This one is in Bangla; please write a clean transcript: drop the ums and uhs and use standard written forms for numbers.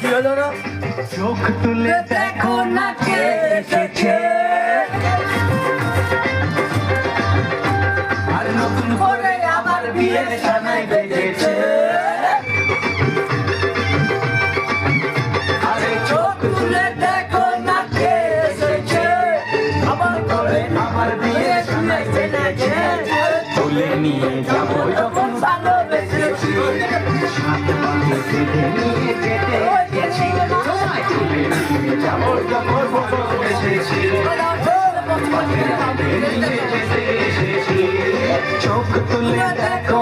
কি হলো না? চোখ তুলে দেখো না কে এসেছে, আর নতুন করে আবার বিয়ের সানাই বেজেছে। আরে চোখ তুলে দেখো না কে এসেছে, আবার করে আমার বিয়ের সানাই বেজেছে। তুলে নিয়ে যাবো যখন ভালোবেসেছি, সাত পাকে বেঁধে নিয়ে যেতে গেছি, তুলে নিয়ে যাবো যখন ভালোবেসেছি, চোখ তুলে দেখো